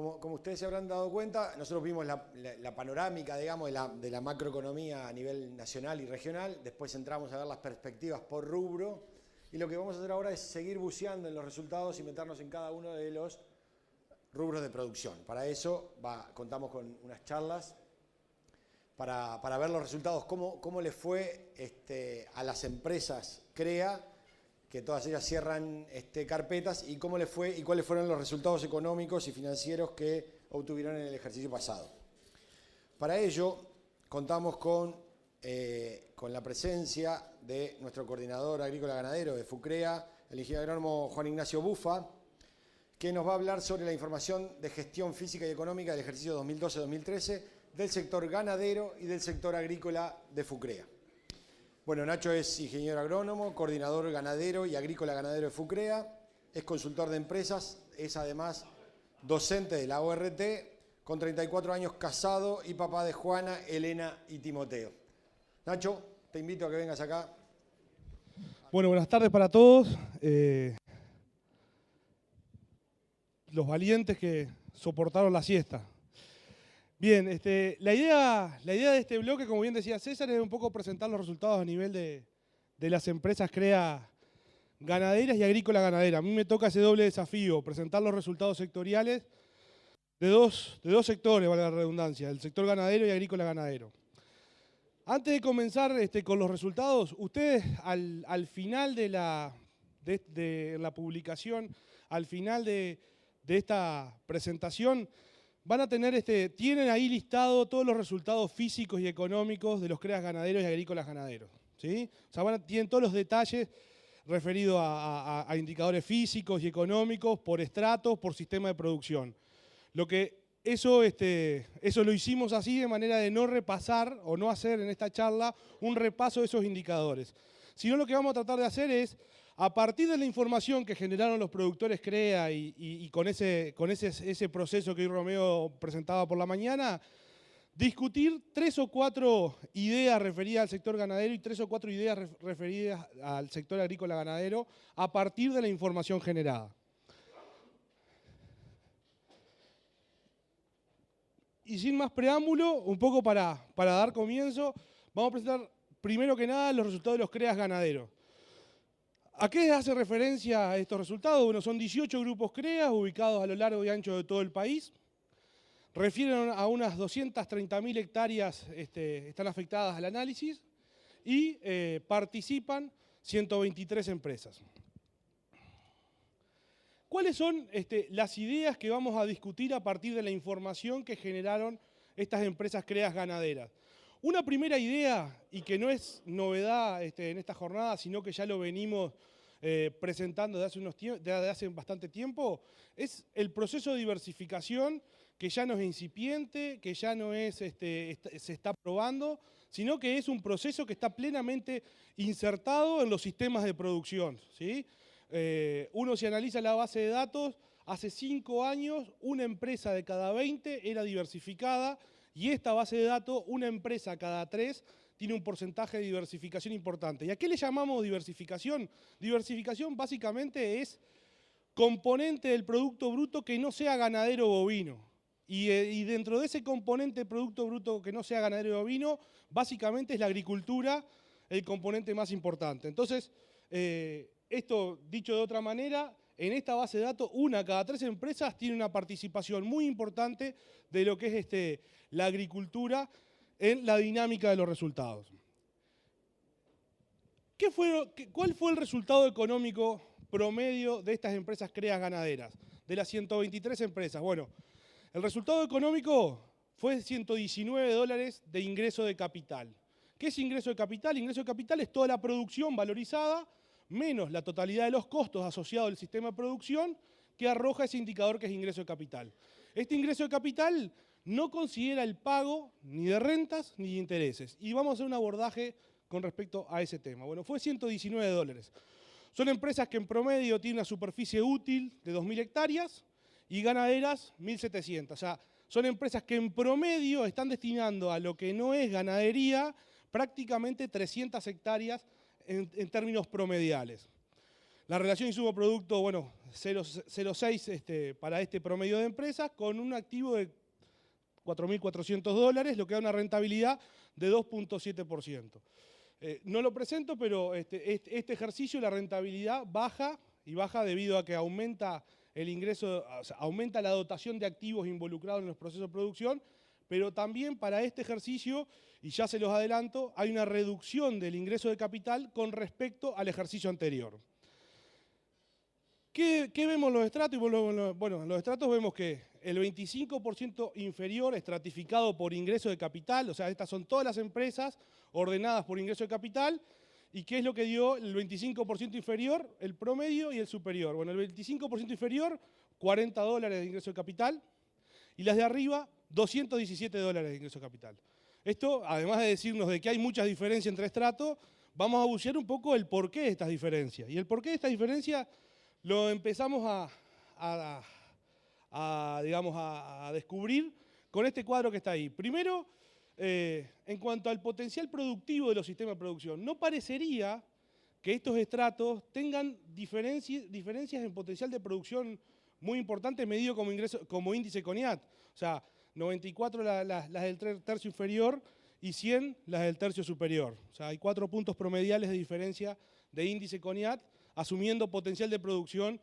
Como ustedes se habrán dado cuenta, nosotros vimos la panorámica, digamos, de la macroeconomía a nivel nacional y regional. Después entramos a ver las perspectivas por rubro. Y lo que vamos a hacer ahora es seguir buceando en los resultados y meternos en cada uno de los rubros de producción. Para eso contamos con unas charlas para ver los resultados, cómo le fue a las empresas CREA, que todas ellas cierran carpetas, y cómo les fue y cuáles fueron los resultados económicos y financieros que obtuvieron en el ejercicio pasado. Para ello, contamos con la presencia de nuestro coordinador agrícola ganadero de FUCREA, el ingeniero agrónomo Juan Ignacio Bufa, que nos va a hablar sobre la información de gestión física y económica del ejercicio 2012-2013 del sector ganadero y del sector agrícola de FUCREA. Bueno, Nacho es ingeniero agrónomo, coordinador ganadero y agrícola ganadero de FUCREA, es consultor de empresas, es además docente de la ORT, con 34 años, casado y papá de Juana, Elena y Timoteo. Nacho, te invito a que vengas acá. Bueno, buenas tardes para todos. Los valientes que soportaron la siesta. Bien, la idea de este bloque, como bien decía César, es un poco presentar los resultados a nivel de las empresas CREA ganaderas y agrícola ganadera. A mí me toca ese doble desafío, presentar los resultados sectoriales de dos sectores, vale la redundancia, el sector ganadero y agrícola ganadero. Antes de comenzar con los resultados, ustedes al final de la publicación, al final de esta presentación, van a tener tienen ahí listado todos los resultados físicos y económicos de los CREA ganaderos y agrícolas ganaderos, ¿sí? O sea, tienen todos los detalles referidos a indicadores físicos y económicos, por estratos, por sistema de producción. Eso lo hicimos así de manera de no repasar o no hacer en esta charla un repaso de esos indicadores. Sino lo que vamos a tratar de hacer es, a partir de la información que generaron los productores CREA y con ese proceso que hoy Romeo presentaba por la mañana, discutir 3 o 4 ideas referidas al sector ganadero y 3 o 4 ideas referidas al sector agrícola ganadero a partir de la información generada. Y sin más preámbulo, un poco para dar comienzo, vamos a presentar primero que nada los resultados de los CREA ganaderos. ¿A qué hace referencia a estos resultados? Bueno, son 18 grupos CREA ubicados a lo largo y ancho de todo el país. Refieren a unas 230.000 hectáreas están afectadas al análisis y participan 123 empresas. ¿Cuáles son las ideas que vamos a discutir a partir de la información que generaron estas empresas CREA ganaderas? Una primera idea, y que no es novedad en esta jornada, sino que ya lo venimos presentando desde hace bastante tiempo, es el proceso de diversificación, que ya no es incipiente, que ya no es, se está probando, sino que es un proceso que está plenamente insertado en los sistemas de producción, ¿sí? Uno, si analiza la base de datos, hace 5 años una empresa de cada 20 era diversificada, y esta base de datos, una empresa cada 3 tiene un porcentaje de diversificación importante. ¿Y a qué le llamamos diversificación? Diversificación básicamente es componente del Producto Bruto que no sea ganadero bovino. Y dentro de ese componente de Producto Bruto que no sea ganadero bovino, básicamente es la agricultura el componente más importante. Entonces, esto dicho de otra manera, en esta base de datos, una cada 3 empresas tiene una participación muy importante de lo que es la agricultura en la dinámica de los resultados. ¿Cuál fue el resultado económico promedio de estas empresas CREA ganaderas? De las 123 empresas. Bueno, el resultado económico fue $119 de ingreso de capital. ¿Qué es ingreso de capital? Ingreso de capital es toda la producción valorizada menos la totalidad de los costos asociados al sistema de producción que arroja ese indicador que es ingreso de capital. Este ingreso de capital no considera el pago ni de rentas ni de intereses. Y vamos a hacer un abordaje con respecto a ese tema. Bueno, fue $119. Son empresas que en promedio tienen una superficie útil de 2.000 hectáreas y ganaderas 1.700. O sea, son empresas que en promedio están destinando a lo que no es ganadería prácticamente 300 hectáreas en términos promediales. La relación insumo-producto, bueno, 0,6 para este promedio de empresas, con un activo de $4.400, lo que da una rentabilidad de 2,7%. No lo presento, pero este ejercicio la rentabilidad baja, y baja debido a que aumenta el ingreso, o sea, aumenta la dotación de activos involucrados en los procesos de producción, pero también para este ejercicio, y ya se los adelanto, hay una reducción del ingreso de capital con respecto al ejercicio anterior. ¿Qué vemos en los estratos? Bueno, en los estratos vemos que el 25% inferior estratificado por ingreso de capital, o sea, estas son todas las empresas ordenadas por ingreso de capital, ¿y qué es lo que dio el 25% inferior? El promedio y el superior. Bueno, el 25% inferior, $40 de ingreso de capital, y las de arriba, $217 de ingreso de capital. Esto, además de decirnos de que hay muchas diferencias entre estratos, vamos a bucear un poco el porqué de estas diferencias. Y el porqué de esta diferencia lo empezamos digamos, a descubrir con este cuadro que está ahí. Primero, en cuanto al potencial productivo de los sistemas de producción, no parecería que estos estratos tengan diferencias en potencial de producción muy importantes medido como índice CONIAT. O sea, 94 las del tercio inferior y 100 las del tercio superior. O sea, hay 4 puntos promediales de diferencia de índice CONIAT, asumiendo potencial de producción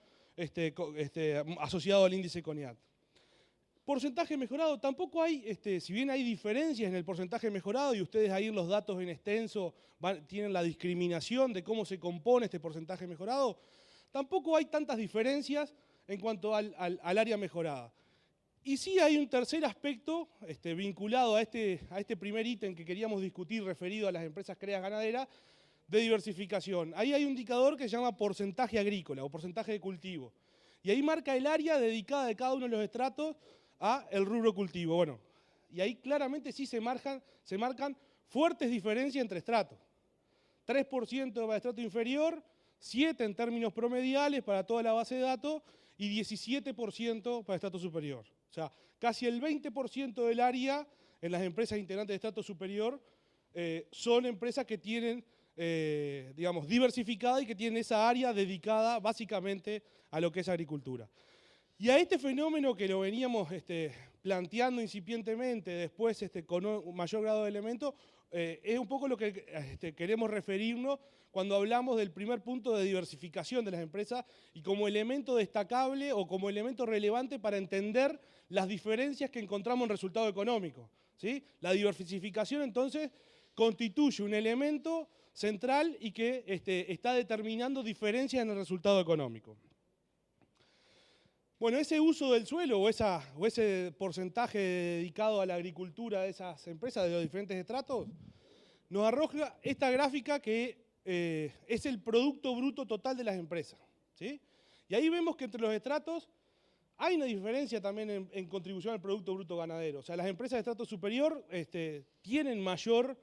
asociado al índice CONIAT. Porcentaje mejorado, tampoco hay, si bien hay diferencias en el porcentaje mejorado, y ustedes ahí en los datos en extenso tienen la discriminación de cómo se compone este porcentaje mejorado, tampoco hay tantas diferencias en cuanto al área mejorada. Y sí hay un tercer aspecto vinculado a este primer ítem que queríamos discutir referido a las empresas creas ganaderas, de diversificación. Ahí hay un indicador que se llama porcentaje agrícola o porcentaje de cultivo. Y ahí marca el área dedicada de cada uno de los estratos a el rubro cultivo. Bueno, y ahí claramente sí se marcan fuertes diferencias entre estratos. 3% para el estrato inferior, 7% en términos promediales para toda la base de datos y 17% para el estrato superior. O sea, casi el 20% del área en las empresas integrantes de estrato superior son empresas que tienen, digamos, diversificada y que tienen esa área dedicada básicamente a lo que es agricultura. Y a este fenómeno que lo veníamos planteando incipientemente, después con un mayor grado de elementos, es un poco lo que queremos referirnos cuando hablamos del primer punto de diversificación de las empresas y como elemento destacable o como elemento relevante para entender las diferencias que encontramos en resultado económico, ¿sí? La diversificación entonces constituye un elemento central y que está determinando diferencias en el resultado económico. Bueno, ese uso del suelo o ese porcentaje dedicado a la agricultura de esas empresas, de los diferentes estratos, nos arroja esta gráfica que es el Producto Bruto Total de las empresas, ¿sí? Y ahí vemos que entre los estratos hay una diferencia también en contribución al Producto Bruto Ganadero. O sea, las empresas de estrato superior tienen mayor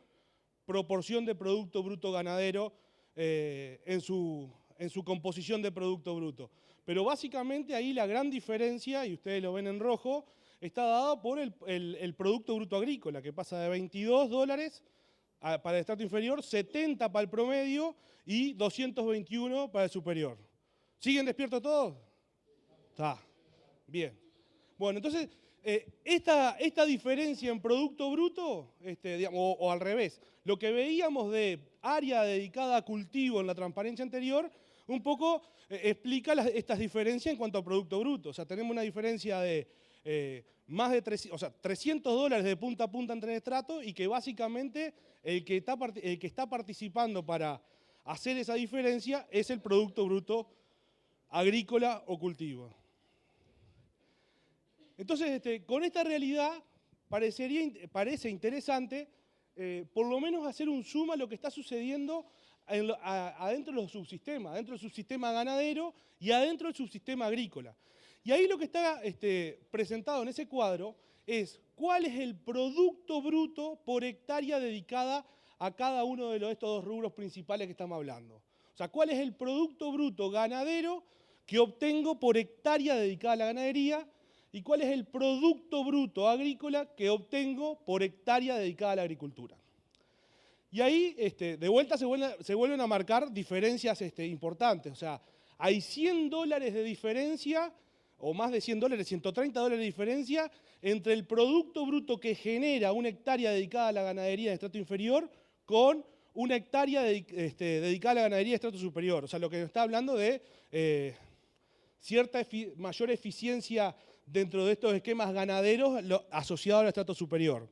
proporción de Producto Bruto Ganadero en su composición de Producto Bruto. Pero básicamente ahí la gran diferencia, y ustedes lo ven en rojo, está dada por el Producto Bruto Agrícola, que pasa de $22 para el estrato inferior, 70 para el promedio y 221 para el superior. ¿Siguen despiertos todos? Está. Bien. Bueno, entonces, esta diferencia en Producto Bruto, digamos, o al revés, lo que veíamos de área dedicada a cultivo en la transparencia anterior, un poco explica estas diferencias en cuanto a Producto Bruto. O sea, tenemos una diferencia de más de $300 de punta a punta entre estratos y que básicamente el que está participando para hacer esa diferencia es el Producto Bruto agrícola o cultivo. Entonces, con esta realidad parece interesante por lo menos hacer un zoom a lo que está sucediendo adentro de los subsistemas, adentro del subsistema ganadero y adentro del subsistema agrícola. Y ahí lo que está presentado en ese cuadro es cuál es el Producto Bruto por hectárea dedicada a cada uno de estos dos rubros principales que estamos hablando. O sea, cuál es el Producto Bruto ganadero que obtengo por hectárea dedicada a la ganadería y cuál es el Producto Bruto agrícola que obtengo por hectárea dedicada a la agricultura. Y ahí, de vuelta, se vuelven a marcar diferencias importantes. O sea, hay $100 de diferencia, o más de $100, $130 de diferencia, entre el Producto Bruto que genera una hectárea dedicada a la ganadería de estrato inferior con una hectárea dedicada a la ganadería de estrato superior. O sea, lo que nos está hablando de cierta mayor eficiencia dentro de estos esquemas ganaderos asociados al estrato superior.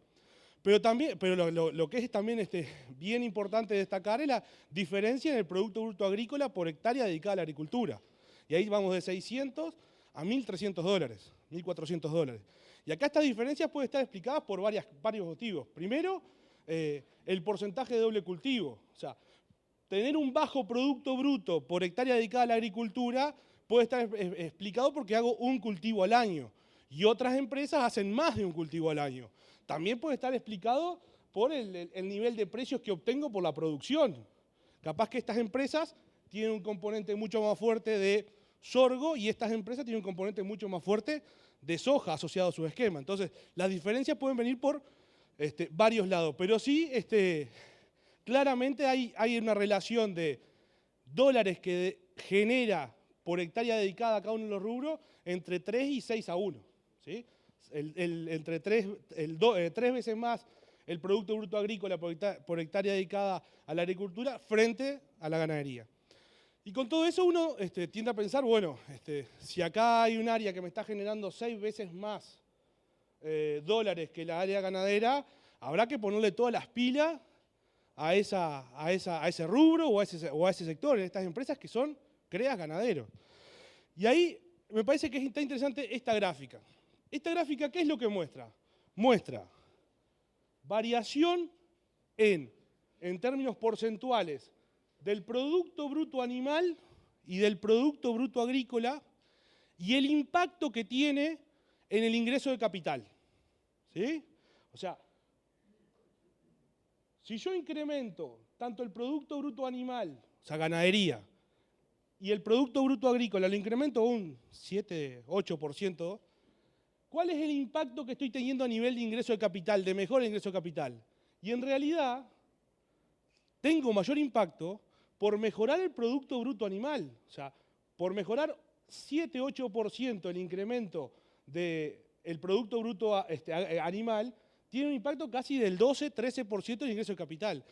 Pero lo que es también bien importante destacar es la diferencia en el Producto Bruto Agrícola por hectárea dedicada a la agricultura. Y ahí vamos de 600 a $1.300, $1.400. Y acá estas diferencias pueden estar explicadas por varios motivos. Primero, el porcentaje de doble cultivo. O sea, tener un bajo Producto Bruto por hectárea dedicada a la agricultura puede estar explicado porque hago un cultivo al año. Y otras empresas hacen más de un cultivo al año. También puede estar explicado por el nivel de precios que obtengo por la producción. Capaz que estas empresas tienen un componente mucho más fuerte de sorgo y estas empresas tienen un componente mucho más fuerte de soja asociado a su esquema. Entonces, las diferencias pueden venir por varios lados, pero sí, claramente hay una relación de dólares que genera por hectárea dedicada a cada uno de los rubros entre 3 y 6 a 1. ¿Sí? Entre 3 veces más el Producto Bruto Agrícola por hectárea dedicada a la agricultura frente a la ganadería. Y con todo eso uno tiende a pensar, bueno, si acá hay un área que me está generando 6 veces más dólares que la área ganadera, habrá que ponerle todas las pilas a ese rubro o a ese sector, en estas empresas que son CREAS ganaderos. Y ahí me parece que está interesante esta gráfica. Esta gráfica, ¿qué es lo que muestra? Muestra variación en términos porcentuales del Producto Bruto Animal y del Producto Bruto Agrícola y el impacto que tiene en el ingreso de capital. ¿Sí? O sea, si yo incremento tanto el Producto Bruto Animal, o sea, ganadería, y el Producto Bruto Agrícola, lo incremento un 7, 8%, ¿cuál es el impacto que estoy teniendo a nivel de ingreso de capital, de mejor ingreso de capital? Y en realidad, tengo mayor impacto por mejorar el Producto Bruto Animal. O sea, por mejorar 7, 8% el incremento del Producto Bruto Animal, tiene un impacto casi del 12, 13% del ingreso de capital.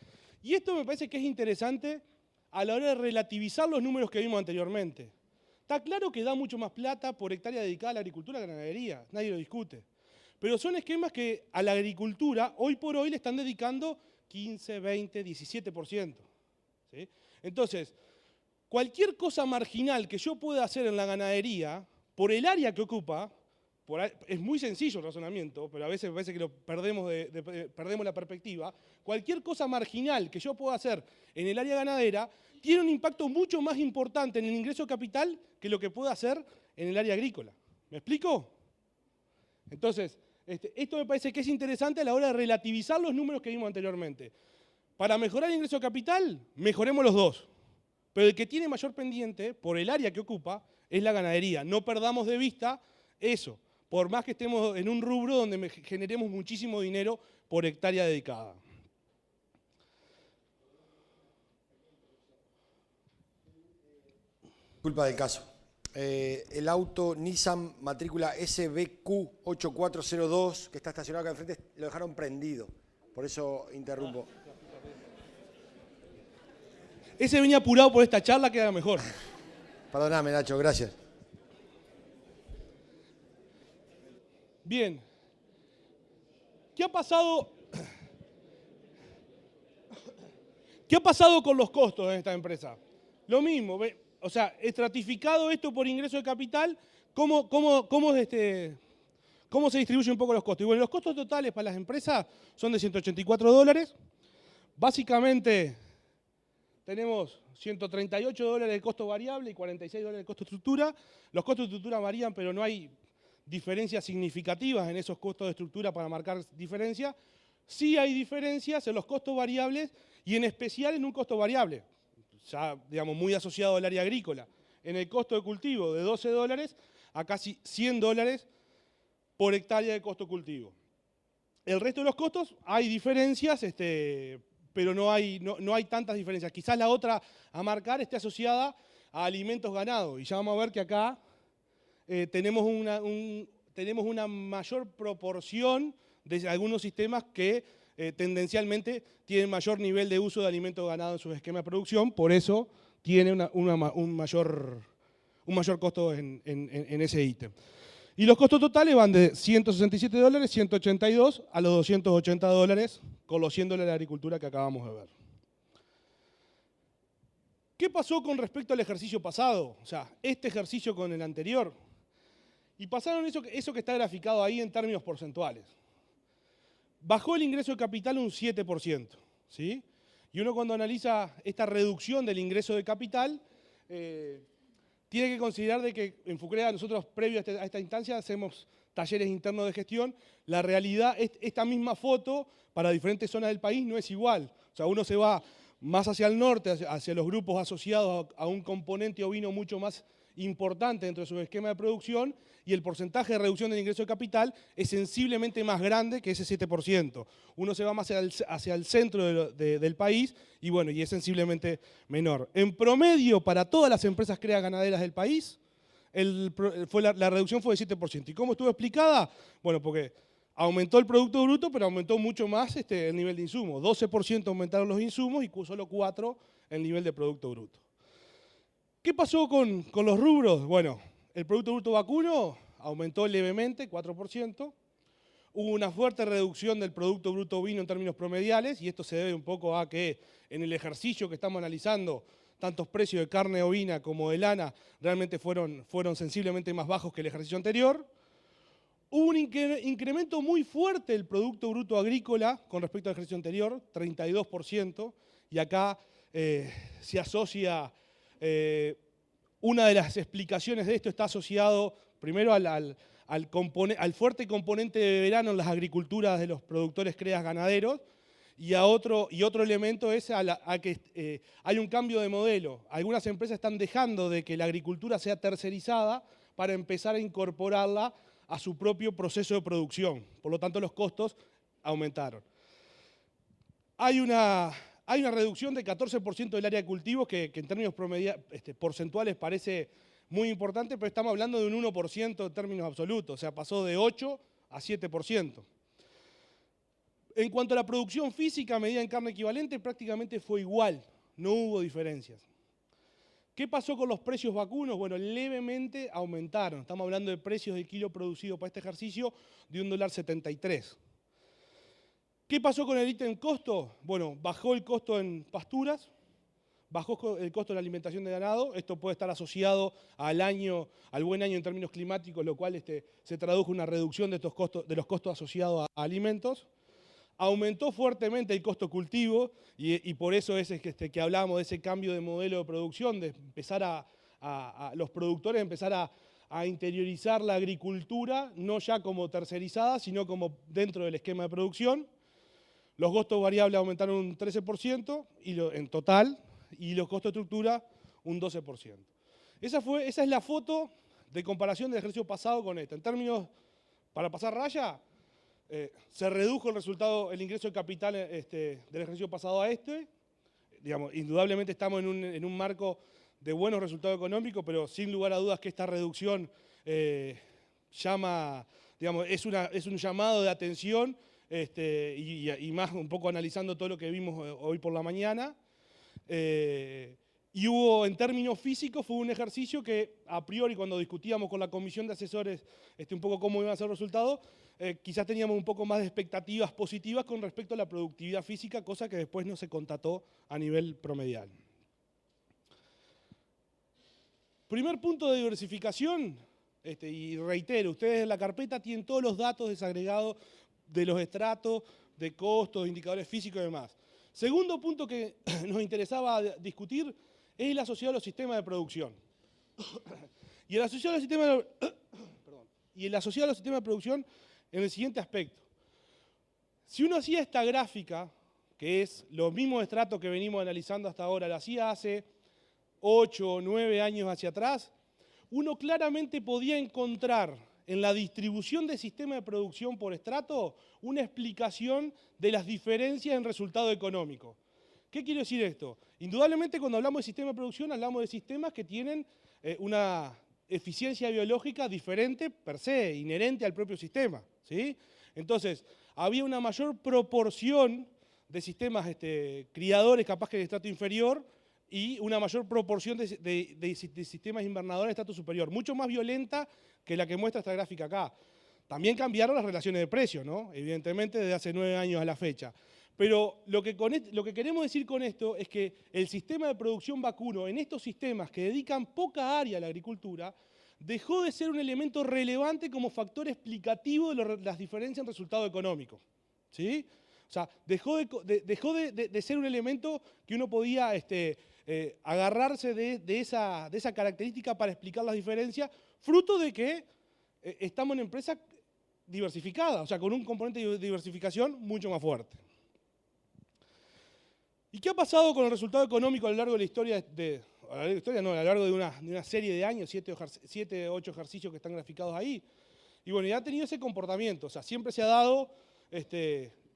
Y esto me parece que es interesante a la hora de relativizar los números que vimos anteriormente. Está claro que da mucho más plata por hectárea dedicada a la agricultura que a la ganadería, nadie lo discute. Pero son esquemas que a la agricultura, hoy por hoy, le están dedicando 15, 20, 17%. ¿Sí? Entonces, cualquier cosa marginal que yo pueda hacer en la ganadería, por el área que ocupa, es muy sencillo el razonamiento, pero a veces me parece que perdemos la perspectiva, cualquier cosa marginal que yo pueda hacer en el área ganadera tiene un impacto mucho más importante en el ingreso de capital que lo que pueda hacer en el área agrícola. ¿Me explico? Entonces, esto me parece que es interesante a la hora de relativizar los números que vimos anteriormente. Para mejorar el ingreso de capital, mejoremos los dos. Pero el que tiene mayor pendiente, por el área que ocupa, es la ganadería. No perdamos de vista eso, por más que estemos en un rubro donde generemos muchísimo dinero por hectárea dedicada. Culpa del caso. El auto Nissan matrícula SBQ8402 que está estacionado acá enfrente, lo dejaron prendido. Por eso interrumpo. Ese venía apurado por esta charla, queda mejor. Perdóname, Nacho, gracias. Bien. ¿Qué ha pasado? ¿Qué ha pasado con los costos en esta empresa? Lo mismo, o sea, estratificado esto por ingreso de capital, ¿cómo se distribuyen un poco los costos? Y bueno, los costos totales para las empresas son de $184. Básicamente tenemos $138 de costo variable y $46 de costo de estructura. Los costos de estructura varían, pero no hay diferencias significativas en esos costos de estructura para marcar diferencia. Sí hay diferencias en los costos variables y en especial en un costo variable, ya digamos muy asociado al área agrícola, en el costo de cultivo de $12 a casi $100 por hectárea de costo de cultivo. El resto de los costos hay diferencias, pero no hay tantas diferencias. Quizás la otra a marcar esté asociada a alimentos ganados. Y ya vamos a ver que acá tenemos una mayor proporción de algunos sistemas que tendencialmente tienen mayor nivel de uso de alimentos ganados en sus esquemas de producción, por eso tiene un mayor costo en ese ítem. Y los costos totales van de $167, 182 a los $280 con los $100 de la agricultura que acabamos de ver. ¿Qué pasó con respecto al ejercicio pasado? O sea, este ejercicio con el anterior. Y pasaron eso que está graficado ahí en términos porcentuales. Bajó el ingreso de capital un 7%, ¿sí? Y uno cuando analiza esta reducción del ingreso de capital, tiene que considerar de que en FUCREA nosotros previo a esta instancia hacemos talleres internos de gestión. La realidad, esta misma foto para diferentes zonas del país no es igual. O sea, uno se va más hacia el norte, hacia los grupos asociados a un componente ovino mucho más importante dentro de su esquema de producción, y el porcentaje de reducción del ingreso de capital es sensiblemente más grande que ese 7%. Uno se va más hacia el centro del país y bueno, y es sensiblemente menor. En promedio, para todas las empresas creas ganaderas del país, la reducción fue de 7%. ¿Y cómo estuvo explicada? Bueno, porque aumentó el Producto Bruto, pero aumentó mucho más el nivel de insumos. 12% aumentaron los insumos y solo 4% el nivel de Producto Bruto. ¿Qué pasó con los rubros? Bueno, el Producto Bruto vacuno aumentó levemente, 4%. Hubo una fuerte reducción del Producto Bruto ovino en términos promediales, y esto se debe un poco a que en el ejercicio que estamos analizando, tantos precios de carne ovina como de lana realmente fueron sensiblemente más bajos que el ejercicio anterior. Hubo un incremento muy fuerte del Producto Bruto agrícola con respecto al ejercicio anterior, 32%, y acá se asocia, una de las explicaciones de esto está asociado primero al fuerte componente de verano en las agriculturas de los productores creas ganaderos, y otro elemento es a que hay un cambio de modelo. Algunas empresas están dejando de que la agricultura sea tercerizada para empezar a incorporarla a su propio proceso de producción. Por lo tanto, los costos aumentaron. Hay una reducción de 14% del área de cultivos que en términos porcentuales parece muy importante, pero estamos hablando de un 1% en términos absolutos, o sea, pasó de 8 a 7%. En cuanto a la producción física medida en carne equivalente, prácticamente fue igual, no hubo diferencias. ¿Qué pasó con los precios vacunos? Bueno, levemente aumentaron. Estamos hablando de precios de kilo producido para este ejercicio de $1,73. ¿Qué pasó con el ítem costo? Bueno, bajó el costo en pasturas, bajó el costo de la alimentación de ganado. Esto puede estar asociado al buen año en términos climáticos, lo cual se tradujo en una reducción de los costos asociados a alimentos. Aumentó fuertemente el costo cultivo y por eso es que hablábamos de ese cambio de modelo de producción, de empezar los productores empezar a interiorizar la agricultura, no ya como tercerizada, sino como dentro del esquema de producción. Los costos variables aumentaron un 13% en total, y los costos de estructura un 12%. Esa es la foto de comparación del ejercicio pasado con esta. En términos, para pasar raya, se redujo el ingreso de capital del ejercicio pasado a Digamos, indudablemente estamos en un marco de buenos resultados económicos, pero sin lugar a dudas que esta reducción es un llamado de atención, y más un poco analizando todo lo que vimos hoy por la mañana. Y en términos físicos, fue un ejercicio que a priori cuando discutíamos con la comisión de asesores un poco cómo iban a ser los resultados, quizás teníamos un poco más de expectativas positivas con respecto a la productividad física, cosa que después no se constató a nivel promedial. Primer punto de diversificación, y reitero, ustedes en la carpeta tienen todos los datos desagregados de los estratos, de costos, de indicadores físicos y demás. Segundo punto que nos interesaba discutir es el asociado a los sistemas de producción. Y el asociado a los sistemas de producción en el siguiente aspecto. Si uno hacía esta gráfica, que es los mismos estratos que venimos analizando hasta ahora, lo hacía hace 8 o 9 años hacia atrás, uno claramente podía encontrar en la distribución del sistema de producción por estrato una explicación de las diferencias en resultado económico. ¿Qué quiere decir esto? Indudablemente cuando hablamos de sistema de producción hablamos de sistemas que tienen una eficiencia biológica diferente per se, inherente al propio sistema, ¿sí? Entonces, había una mayor proporción de sistemas criadores capaz que de estrato inferior y una mayor proporción de sistemas invernadores de estrato superior, mucho más violenta que la que muestra esta gráfica acá. También cambiaron las relaciones de precios, ¿no? Evidentemente desde hace 9 años a la fecha. Pero lo que queremos decir con esto es que el sistema de producción vacuno en estos sistemas que dedican poca área a la agricultura dejó de ser un elemento relevante como factor explicativo de las diferencias en resultado económico, ¿sí? O sea, dejó de ser un elemento que uno podía agarrarse de esa característica para explicar las diferencias, fruto de que estamos en empresas diversificadas, o sea, con un componente de diversificación mucho más fuerte. ¿Y qué ha pasado con el resultado económico a lo largo de la historia? A lo largo de una serie de años, 7 o 8 ejercicios que están graficados ahí. Y bueno, ya ha tenido ese comportamiento, o sea, siempre se ha dado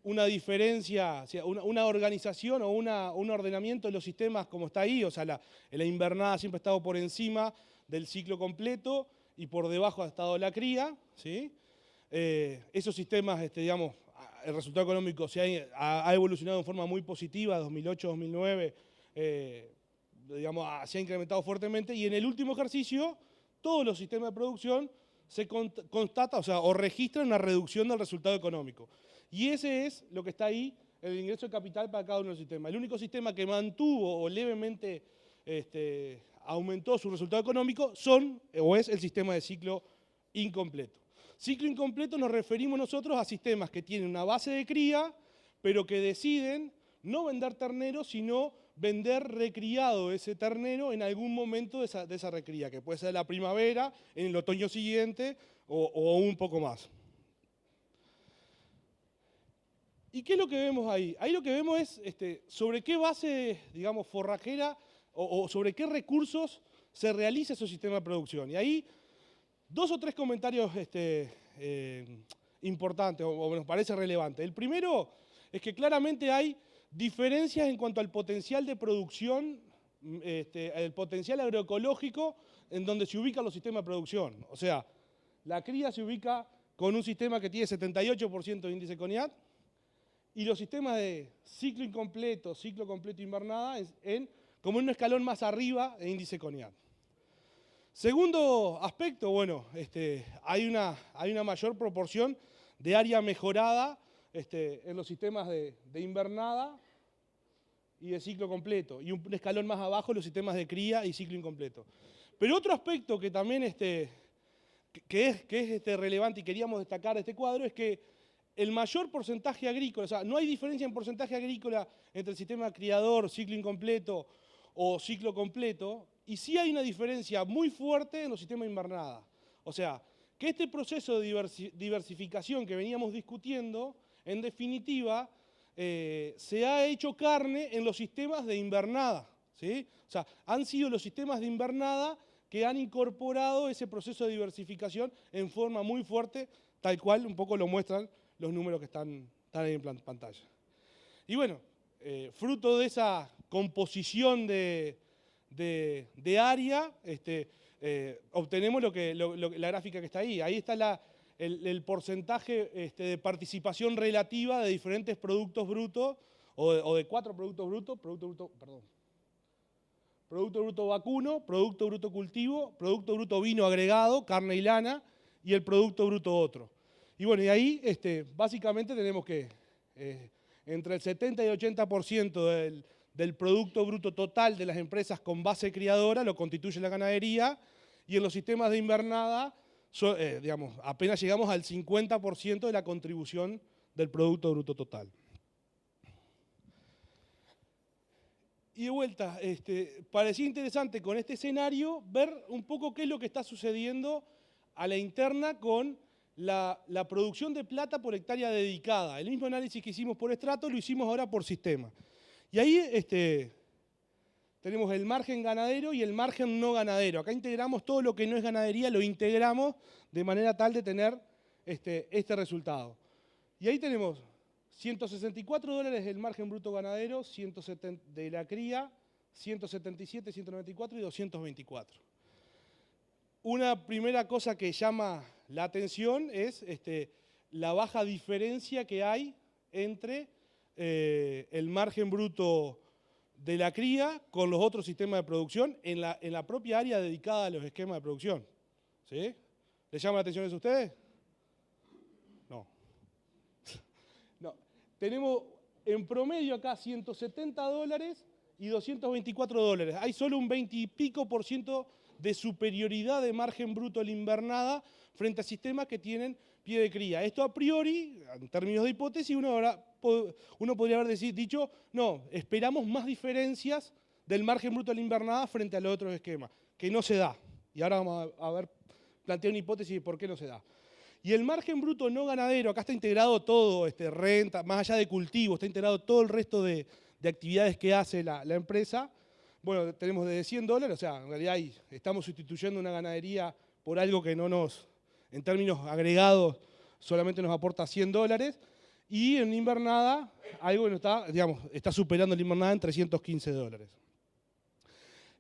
una diferencia, o sea, una organización o un ordenamiento de los sistemas como está ahí, o sea, la invernada siempre ha estado por encima del ciclo completo y por debajo ha estado la cría, ¿sí? Esos sistemas, digamos, el resultado económico ha evolucionado de forma muy positiva, 2008-2009, digamos, se ha incrementado fuertemente, y en el último ejercicio, todos los sistemas de producción se constata, o sea, o registran una reducción del resultado económico. Y ese es lo que está ahí, el ingreso de capital para cada uno de los sistemas. El único sistema que mantuvo o levemente aumentó su resultado económico es el sistema de ciclo incompleto. Ciclo incompleto nos referimos nosotros a sistemas que tienen una base de cría, pero que deciden no vender ternero, sino vender recriado ese ternero en algún momento de esa recría, que puede ser en la primavera, en el otoño siguiente o un poco más. ¿Y qué es lo que vemos ahí? Ahí lo que vemos es sobre qué base, digamos, forrajera o sobre qué recursos se realiza ese sistema de producción. Y ahí 2 o 3 comentarios importantes o nos parece relevante. El primero es que claramente hay diferencias en cuanto al potencial de producción, el potencial agroecológico en donde se ubican los sistemas de producción. O sea, la cría se ubica con un sistema que tiene 78% de índice CONIAT y los sistemas de ciclo incompleto, ciclo completo invernada como en un escalón más arriba de índice CONIAT. Segundo aspecto, bueno, hay una mayor proporción de área mejorada en los sistemas de invernada y de ciclo completo, y un escalón más abajo los sistemas de cría y ciclo incompleto. Pero otro aspecto que también que es relevante y queríamos destacar de este cuadro es que el mayor porcentaje agrícola, o sea, no hay diferencia en porcentaje agrícola entre el sistema criador, ciclo incompleto o ciclo completo, y sí hay una diferencia muy fuerte en los sistemas de invernada. O sea, que este proceso de diversificación que veníamos discutiendo, en definitiva, se ha hecho carne en los sistemas de invernada, ¿sí? O sea, han sido los sistemas de invernada que han incorporado ese proceso de diversificación en forma muy fuerte, tal cual un poco lo muestran los números que están ahí en pantalla. Y bueno, fruto de esa composición de área, obtenemos la gráfica que está ahí. Ahí está el porcentaje de participación relativa de diferentes productos brutos, o de 4 productos brutos, producto bruto vacuno, producto bruto cultivo, producto bruto vino agregado, carne y lana, y el producto bruto otro. Y bueno, y ahí básicamente tenemos que entre el 70 y el 80% del producto bruto total de las empresas con base criadora lo constituye la ganadería, y en los sistemas de invernada, digamos, apenas llegamos al 50% de la contribución del producto bruto total. Y de vuelta, parecía interesante con este escenario ver un poco qué es lo que está sucediendo a la interna con la producción de plata por hectárea dedicada. El mismo análisis que hicimos por estrato lo hicimos ahora por sistema. Y ahí tenemos el margen ganadero y el margen no ganadero. Acá integramos todo lo que no es ganadería, lo integramos de manera tal de tener este resultado. Y ahí tenemos $164 el margen bruto ganadero, 170 de la cría, 177, 194 y 224. Una primera cosa que llama la atención es la baja diferencia que hay entre el margen bruto de la cría con los otros sistemas de producción en la propia área dedicada a los esquemas de producción. ¿Sí? ¿Les llama la atención eso a ustedes? No. No. Tenemos en promedio acá $170 y $224. Hay solo un 20 y pico % de superioridad de margen bruto a la invernada frente a sistemas que tienen pie de cría. Esto a priori, en términos de hipótesis, uno podría haber dicho, no, esperamos más diferencias del margen bruto a la invernada frente a los otros esquemas, que no se da. Y ahora vamos a ver, plantear una hipótesis de por qué no se da. Y el margen bruto no ganadero, acá está integrado todo, renta, más allá de cultivo, está integrado todo el resto de actividades que hace la empresa. Bueno, tenemos desde $100, o sea, en realidad estamos sustituyendo una ganadería por algo que no nos, en términos agregados, solamente nos aporta $100, y en invernada, algo que no está, digamos, está superando la invernada en $315.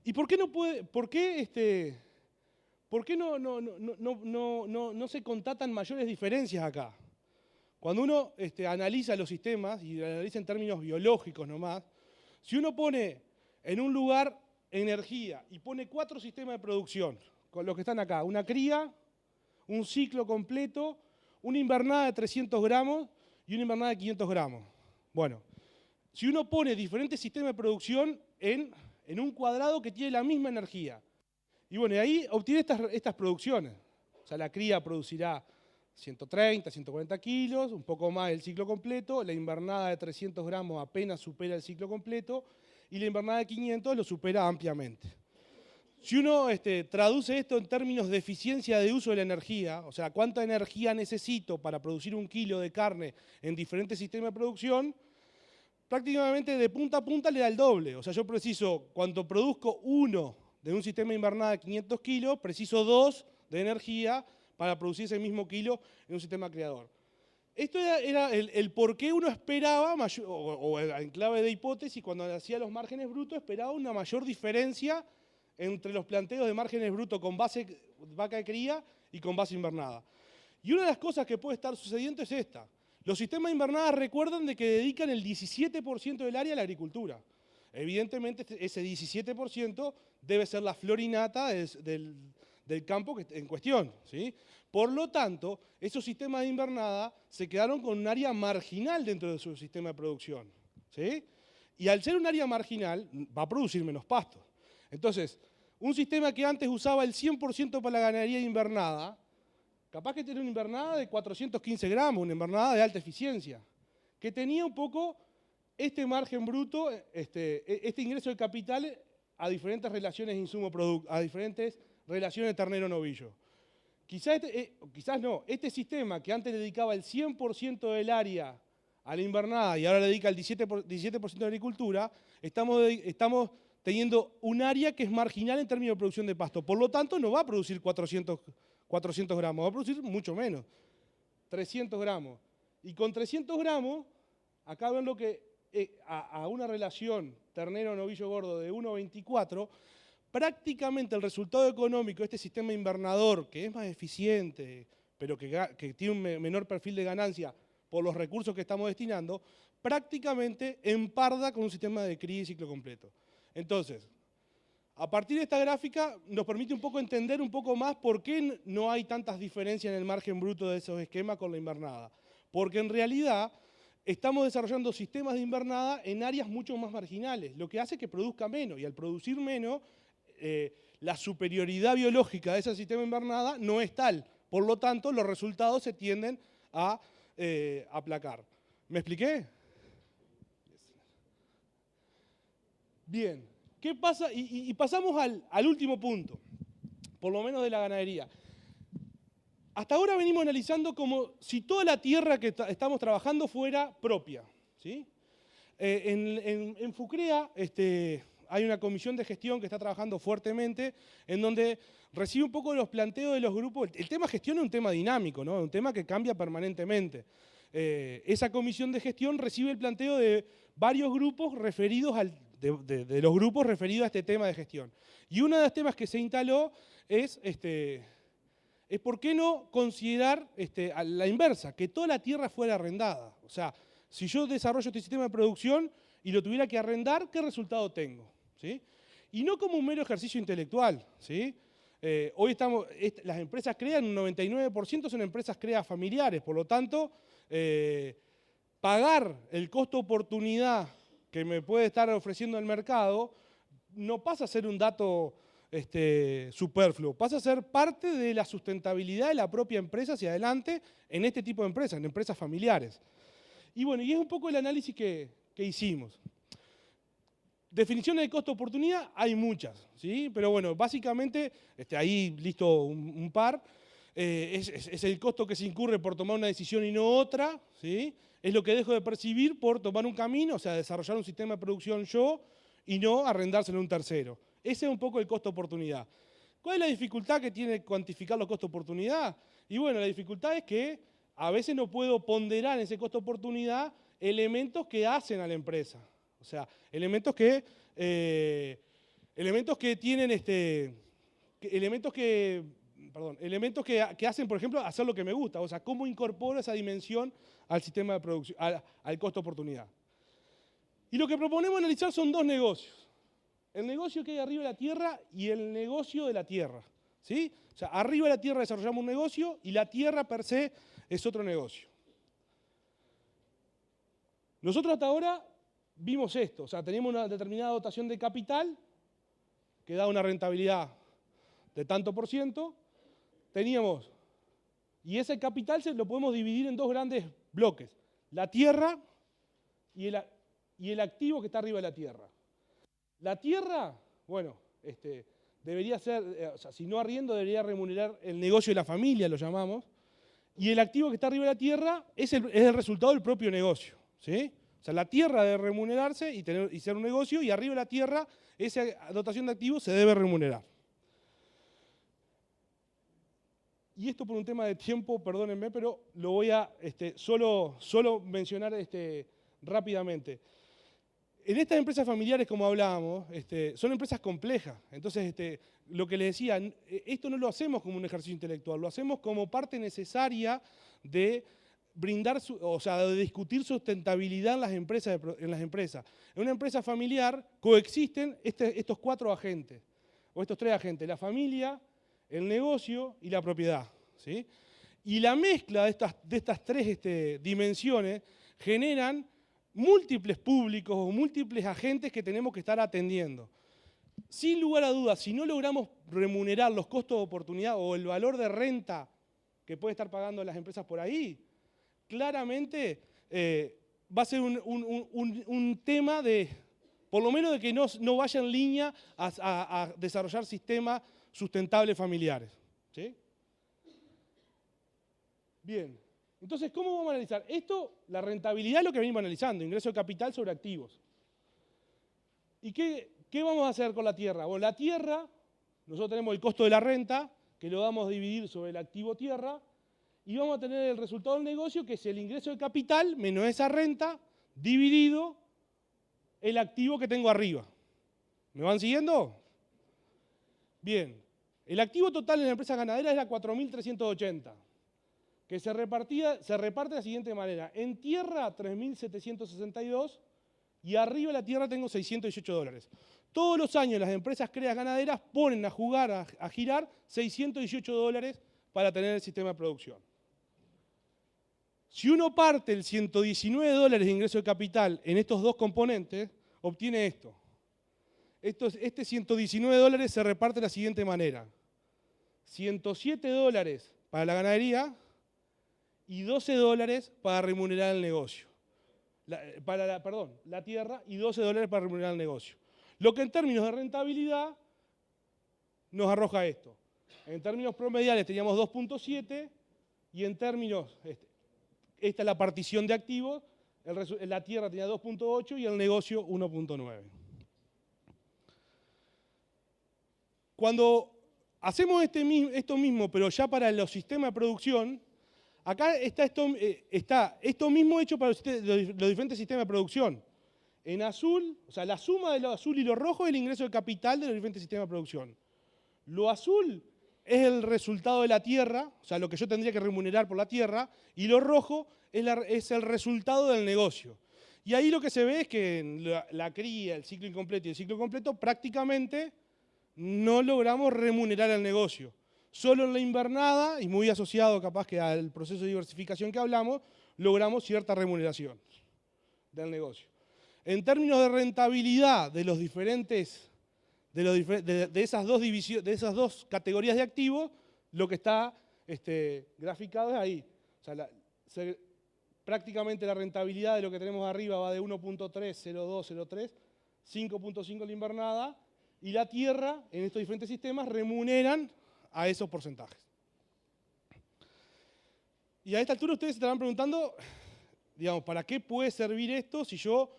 ¿Y por qué no puede, por qué no se constatan mayores diferencias acá? Cuando uno analiza los sistemas, y analiza en términos biológicos nomás, si uno pone en un lugar energía y pone 4 sistemas de producción, con los que están acá, una cría, un ciclo completo, una invernada de 300 gramos y una invernada de 500 gramos. Bueno, si uno pone diferentes sistemas de producción en un cuadrado que tiene la misma energía, y bueno, y ahí obtiene estas producciones. O sea, la cría producirá 130, 140 kilos, un poco más el ciclo completo, la invernada de 300 gramos apenas supera el ciclo completo, y la invernada de 500 lo supera ampliamente. Si uno traduce esto en términos de eficiencia de uso de la energía, o sea, cuánta energía necesito para producir 1 kilo de carne en diferentes sistemas de producción, prácticamente de punta a punta le da el doble. O sea, yo preciso, cuando produzco 1 de un sistema de invernada de 500 kilos, preciso 2 de energía para producir ese mismo kilo en un sistema creador. Esto era el por qué uno esperaba, o en clave de hipótesis, cuando hacía los márgenes brutos, esperaba una mayor diferencia entre los planteos de márgenes brutos con base vaca de cría y con base invernada. Y una de las cosas que puede estar sucediendo es esta. Los sistemas de invernada recuerdan de que dedican el 17% del área a la agricultura. Evidentemente ese 17% debe ser la florinata del campo en cuestión, ¿sí? Por lo tanto, esos sistemas de invernada se quedaron con un área marginal dentro de su sistema de producción, ¿sí? Y al ser un área marginal, va a producir menos pasto. Entonces, un sistema que antes usaba el 100% para la ganadería de invernada, capaz que tenía una invernada de 415 gramos, una invernada de alta eficiencia, que tenía un poco este margen bruto, este ingreso de capital a diferentes relaciones insumo-producto, a diferentes relaciones ternero-novillo. Quizás no, este sistema que antes dedicaba el 100% del área a la invernada y ahora le dedica el 17% de agricultura, estamos teniendo un área que es marginal en términos de producción de pasto. Por lo tanto, no va a producir 400 gramos, va a producir mucho menos, 300 gramos. Y con 300 gramos, acá ven lo que a una relación ternero-novillo gordo de 1,24, prácticamente el resultado económico de este sistema invernador, que es más eficiente, pero que tiene un menor perfil de ganancia por los recursos que estamos destinando, prácticamente emparda con un sistema de cría y ciclo completo. Entonces, a partir de esta gráfica nos permite un poco entender un poco más por qué no hay tantas diferencias en el margen bruto de esos esquemas con la invernada. Porque en realidad estamos desarrollando sistemas de invernada en áreas mucho más marginales, lo que hace que produzca menos, y al producir menos, la superioridad biológica de ese sistema de invernada no es tal. Por lo tanto, los resultados se tienden a aplacar. ¿Me expliqué? Bien, ¿qué pasa? Y pasamos al último punto, por lo menos de la ganadería. Hasta ahora venimos analizando como si toda la tierra que estamos trabajando fuera propia, ¿sí? En FUCREA hay una comisión de gestión que está trabajando fuertemente, en donde recibe un poco los planteos de los grupos. El tema gestión es un tema dinámico, ¿no? Un tema que cambia permanentemente. esa comisión de gestión recibe el planteo de varios grupos referidos de los grupos referidos a este tema de gestión. Y uno de los temas que se instaló es por qué no considerar a la inversa, que toda la tierra fuera arrendada. O sea, si yo desarrollo este sistema de producción y lo tuviera que arrendar, ¿qué resultado tengo? ¿Sí? Y no como un mero ejercicio intelectual. ¿Sí? Hoy las empresas CREA, un 99% son empresas CREA familiares, por lo tanto, pagar el costo-oportunidad que me puede estar ofreciendo el mercado no pasa a ser un dato superfluo, pasa a ser parte de la sustentabilidad de la propia empresa hacia adelante en este tipo de empresas, en empresas familiares. Y bueno, y es un poco el análisis que hicimos. Definiciones de costo-oportunidad hay muchas, ¿sí? Pero bueno, básicamente, ahí listo un par, es el costo que se incurre por tomar una decisión y no otra, ¿sí? Es lo que dejo de percibir por tomar un camino, o sea, desarrollar un sistema de producción yo y no arrendárselo a un tercero. Ese es un poco el costo-oportunidad. ¿Cuál es la dificultad que tiene cuantificar los costos-oportunidad? Y bueno, la dificultad es que a veces no puedo ponderar en ese costo-oportunidad elementos que hacen a la empresa. O sea, elementos que tienen elementos que hacen, por ejemplo, hacer lo que me gusta. O sea, cómo incorporo esa dimensión al sistema de producción, al costo-oportunidad. Y lo que proponemos analizar son dos negocios. El negocio que hay arriba de la tierra y el negocio de la tierra. ¿Sí? O sea, arriba de la tierra desarrollamos un negocio y la tierra per se es otro negocio. Nosotros hasta ahora vimos esto, o sea, teníamos una determinada dotación de capital que da una rentabilidad de tanto por ciento, teníamos, y ese capital lo podemos dividir en dos grandes bloques, la tierra y el activo que está arriba de la tierra. La tierra, bueno, debería ser, o sea, si no arriendo, debería remunerar el negocio de la familia, lo llamamos, y el activo que está arriba de la tierra es el resultado del propio negocio, ¿sí? O sea, la tierra debe remunerarse y ser un negocio, y arriba de la tierra, esa dotación de activos se debe remunerar. Y esto por un tema de tiempo, perdónenme, pero lo voy a solo mencionar rápidamente. En estas empresas familiares, como hablábamos, son empresas complejas. Entonces, lo que les decía, esto no lo hacemos como un ejercicio intelectual, lo hacemos como parte necesaria de brindar, de discutir sustentabilidad en las empresas. En una empresa familiar coexisten estos cuatro agentes, o estos tres agentes, la familia, el negocio y la propiedad. ¿Sí? Y la mezcla de estas tres dimensiones generan múltiples públicos o múltiples agentes que tenemos que estar atendiendo. Sin lugar a dudas, si no logramos remunerar los costos de oportunidad o el valor de renta que puede estar pagando las empresas por ahí, claramente va a ser un tema de, por lo menos de que no vaya en línea a desarrollar sistemas sustentables familiares. ¿Sí? Bien, entonces, ¿cómo vamos a analizar? Esto, la rentabilidad es lo que venimos analizando, ingreso de capital sobre activos. ¿Y qué vamos a hacer con la tierra? Bueno, la tierra, nosotros tenemos el costo de la renta, que lo vamos a dividir sobre el activo tierra, y vamos a tener el resultado del negocio, que es el ingreso de capital menos esa renta, dividido el activo que tengo arriba. ¿Me van siguiendo? Bien, el activo total en la empresa ganadera era 4.380, que se reparte de la siguiente manera. En tierra, 3.762, y arriba de la tierra tengo $618. Todos los años las empresas CREA ganaderas ponen a jugar, a girar $618 para tener el sistema de producción. Si uno parte el $119 de ingreso de capital en estos dos componentes, obtiene esto. Este $119 se reparte de la siguiente manera. $107 para la ganadería y $12 para remunerar el negocio. La tierra y $12 para remunerar el negocio. Lo que en términos de rentabilidad nos arroja esto. En términos promediales teníamos 2.7 y en términos, esta es la partición de activos, la tierra tenía 2.8 y el negocio 1.9. Cuando hacemos esto mismo, pero ya para los sistemas de producción, Acá está esto mismo hecho para los diferentes sistemas de producción. En azul, o sea, la suma de lo azul y lo rojo es el ingreso de capital de los diferentes sistemas de producción. Lo azul es el resultado de la tierra, o sea, lo que yo tendría que remunerar por la tierra, y lo rojo es el resultado del negocio. Y ahí lo que se ve es que en la cría, el ciclo incompleto y el ciclo completo prácticamente no logramos remunerar el negocio. Solo en la invernada, y muy asociado capaz que al proceso de diversificación que hablamos, logramos cierta remuneración del negocio. En términos de rentabilidad de los diferentes, de esas dos categorías de activos, lo que está graficado es ahí. O sea, prácticamente la rentabilidad de lo que tenemos arriba va de 1.3, 0.2, 0.3, 5.5 la invernada, y la tierra en estos diferentes sistemas remuneran a esos porcentajes. Y a esta altura ustedes se estarán preguntando, digamos, ¿para qué puede servir esto si yo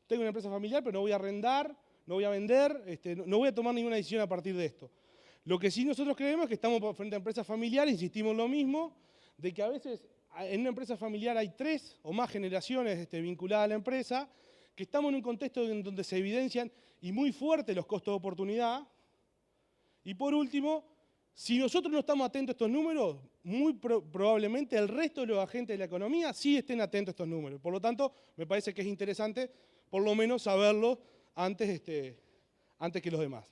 tengo una empresa familiar pero no voy a arrendar, no voy a vender, no voy a tomar ninguna decisión a partir de esto? Lo que sí nosotros creemos es que estamos frente a empresas familiares, insistimos en lo mismo, de que a veces en una empresa familiar hay 3 o más generaciones vinculadas a la empresa, que estamos en un contexto en donde se evidencian y muy fuertes los costos de oportunidad. Y por último, si nosotros no estamos atentos a estos números, muy probablemente el resto de los agentes de la economía sí estén atentos a estos números. Por lo tanto, me parece que es interesante por lo menos saberlo antes que los demás.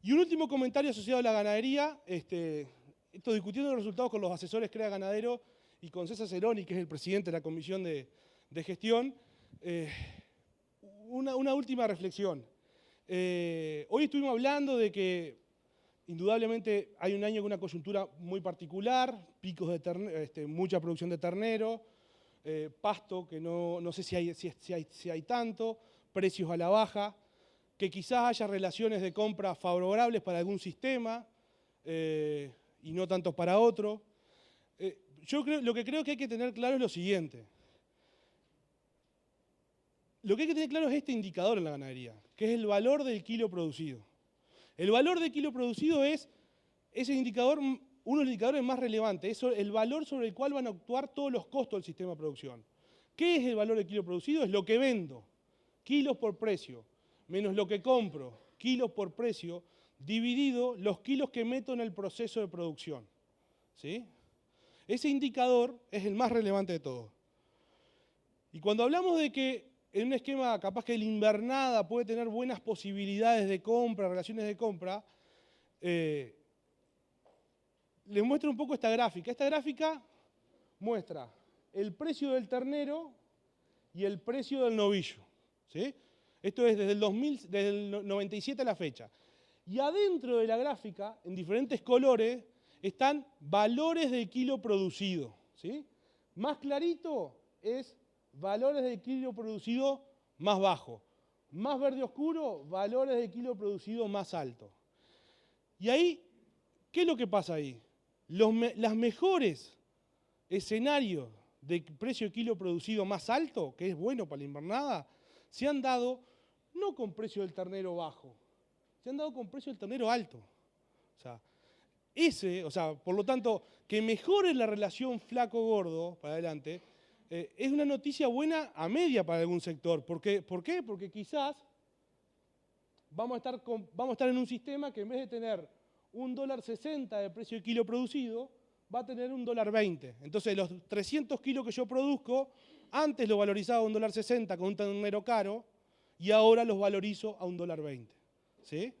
Y un último comentario asociado a la ganadería, esto discutiendo los resultados con los asesores CREA Ganadero y con César Ceroni, que es el presidente de la Comisión de Gestión, una última reflexión. Hoy estuvimos hablando de que indudablemente hay un año con una coyuntura muy particular, picos de mucha producción de ternero, pasto que no sé si hay tanto, precios a la baja, que quizás haya relaciones de compra favorables para algún sistema y no tanto para otro. Lo que creo que hay que tener claro es lo siguiente. Lo que hay que tener claro es este indicador en la ganadería, que es el valor del kilo producido. El valor del kilo producido es ese indicador, uno de los indicadores más relevantes, es el valor sobre el cual van a actuar todos los costos del sistema de producción. ¿Qué es el valor del kilo producido? Es lo que vendo, kilos por precio, menos lo que compro, kilos por precio, dividido los kilos que meto en el proceso de producción. ¿Sí? Ese indicador es el más relevante de todos. Y cuando hablamos de que en un esquema capaz que la invernada puede tener buenas posibilidades de compra, relaciones de compra, les muestro un poco esta gráfica. Esta gráfica muestra el precio del ternero y el precio del novillo. ¿Sí? Esto es desde el 97 a la fecha. Y adentro de la gráfica, en diferentes colores, están valores del kilo producido. ¿Sí? Más clarito es valores del kilo producido más bajo. Más verde oscuro, valores del kilo producido más alto. Y ahí, ¿qué es lo que pasa ahí? Las mejores escenarios de precio de kilo producido más alto, que es bueno para la invernada, se han dado no con precio del ternero bajo, se han dado con precio del ternero alto. O sea, por lo tanto, que mejore la relación flaco-gordo para adelante, es una noticia buena a media para algún sector. ¿Por qué? Porque quizás vamos a estar en un sistema que en vez de tener $1.60 de precio de kilo producido, va a tener $1.20. Entonces, los 300 kilos que yo produzco, antes lo valorizaba a $1.60 con un ternero caro, y ahora los valorizo a $1.20. ¿Sí?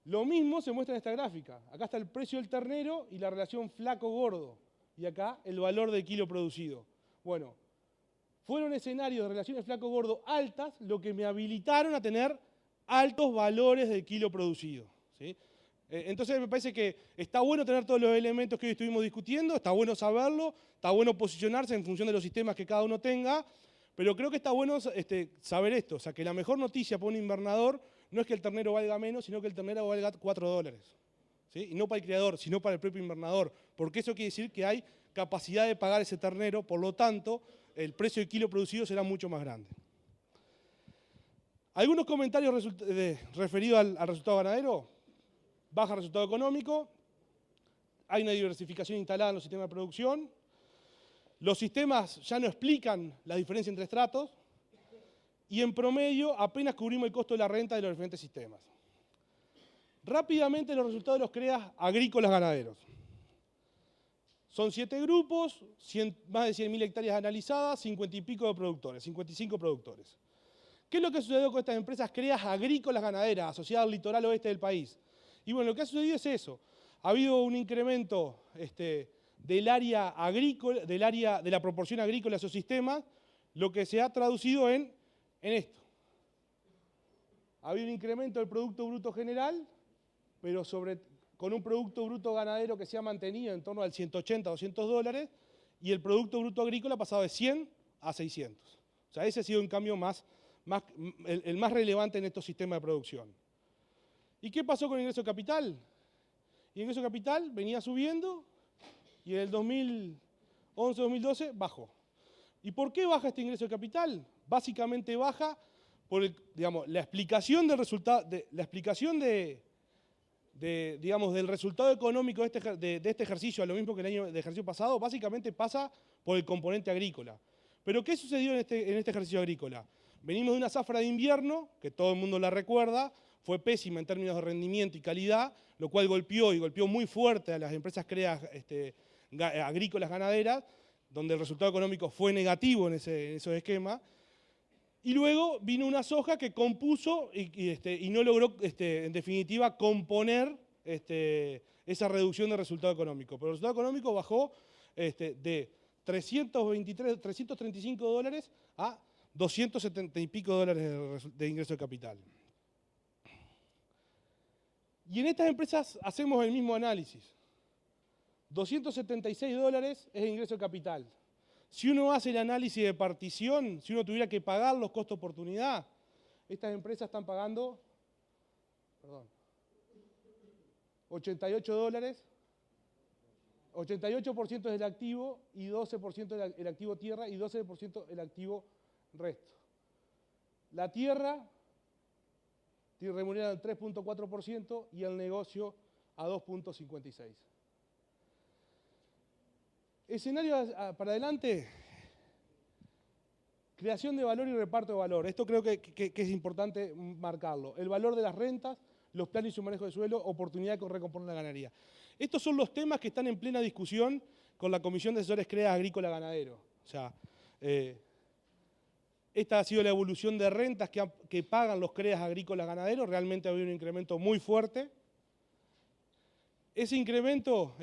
Lo mismo se muestra en esta gráfica. Acá está el precio del ternero y la relación flaco-gordo. Y acá el valor del kilo producido. Bueno, fueron escenarios de relaciones flaco-gordo altas lo que me habilitaron a tener altos valores del kilo producido. ¿Sí? Entonces me parece que está bueno tener todos los elementos que hoy estuvimos discutiendo, está bueno saberlo, está bueno posicionarse en función de los sistemas que cada uno tenga, pero creo que está bueno saber esto, o sea, que la mejor noticia para un invernador no es que el ternero valga menos, sino que el ternero valga $4. ¿Sí? Y no para el criador, sino para el propio invernador, porque eso quiere decir que hay capacidad de pagar ese ternero, por lo tanto, el precio del kilo producido será mucho más grande. Algunos comentarios referidos al resultado ganadero. Baja resultado económico. hay una diversificación instalada en los sistemas de producción. Los sistemas ya no explican la diferencia entre estratos. Y en promedio apenas cubrimos el costo de la renta de los diferentes sistemas. Rápidamente los resultados de los CREAs agrícolas ganaderos. Son 7 grupos, más de 100.000 hectáreas analizadas, 50 y pico de productores, 55 productores. ¿Qué es lo que sucedió con estas empresas CREAs agrícolas ganaderas asociadas al litoral oeste del país? Y bueno, lo que ha sucedido es eso. Ha habido un incremento del área agrícola, de la proporción agrícola a esos sistemas, lo que se ha traducido en esto. Ha habido un incremento del Producto Bruto General, pero con un Producto Bruto Ganadero que se ha mantenido en torno al 180, 200 dólares, y el Producto Bruto Agrícola ha pasado de 100 a 600. O sea, ese ha sido un cambio el más relevante en estos sistemas de producción. ¿Y qué pasó con el ingreso de capital? El ingreso de capital venía subiendo y en el 2011-2012 bajó. ¿Y por qué baja este ingreso de capital? Básicamente baja por la explicación del resultado, del resultado económico de este ejercicio, a lo mismo que el ejercicio pasado, básicamente pasa por el componente agrícola. ¿Pero qué sucedió en este ejercicio agrícola? Venimos de una zafra de invierno, que todo el mundo la recuerda, fue pésima en términos de rendimiento y calidad, lo cual golpeó muy fuerte a las empresas CREAs agrícolas ganaderas, donde el resultado económico fue negativo en esos esquemas. Y luego vino una soja que compuso y no logró, en definitiva, componer esa reducción de resultado económico. Pero el resultado económico bajó de 335 dólares a 270 y pico dólares de ingreso de capital. Y en estas empresas hacemos el mismo análisis. 276 dólares es el ingreso de capital. Si uno hace el análisis de partición, si uno tuviera que pagar los costos de oportunidad, estas empresas están pagando 88 dólares, 88% es el activo y 12% el activo tierra y 12% el activo resto. La tierra remunera al 3.4% y el negocio a 2.56%. Escenario para adelante, creación de valor y reparto de valor. Esto creo que es importante marcarlo. El valor de las rentas, los planes y su manejo de suelo, oportunidad de recomponer la ganadería. Estos son los temas que están en plena discusión con la Comisión de Asesores CREAs Agrícola Ganadero. O sea, esta ha sido la evolución de rentas que pagan los CREAs agrícolas ganaderos. Realmente ha habido un incremento muy fuerte. Ese incremento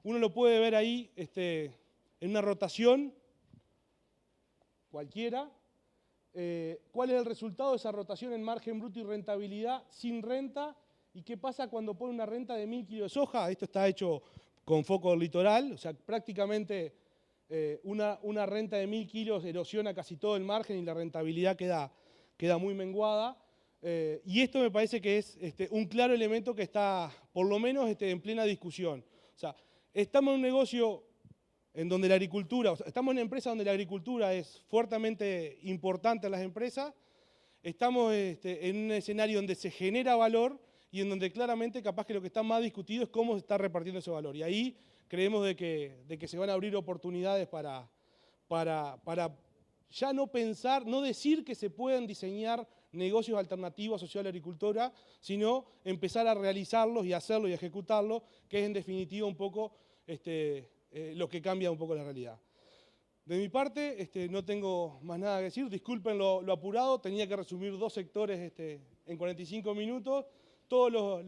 uno lo puede ver ahí en una rotación cualquiera. ¿Cuál es el resultado de esa rotación en margen bruto y rentabilidad sin renta? ¿Y qué pasa cuando pone una renta de 1000 kilos de soja? Esto está hecho con foco del litoral, o sea, prácticamente una renta de 1000 kilos erosiona casi todo el margen y la rentabilidad queda muy menguada. Y esto me parece que es un claro elemento que está, por lo menos, en plena discusión. O sea, estamos en un negocio en donde la agricultura, estamos en una empresa donde la agricultura es fuertemente importante en las empresas, estamos en un escenario donde se genera valor y en donde claramente capaz que lo que está más discutido es cómo se está repartiendo ese valor. Y ahí creemos de que se van a abrir oportunidades para ya no pensar, no decir que se pueden diseñar negocios alternativos asociados a la agricultura, sino empezar a realizarlos y hacerlos y ejecutarlos, que es en definitiva un poco lo que cambia un poco la realidad. De mi parte, no tengo más nada que decir, disculpen lo apurado, tenía que resumir 2 sectores en 45 minutos. Todas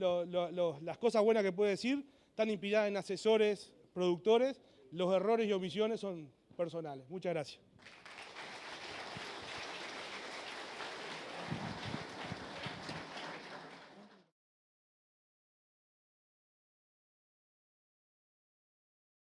las cosas buenas que puedo decir están inspiradas en asesores, productores, los errores y omisiones son personales. Muchas gracias.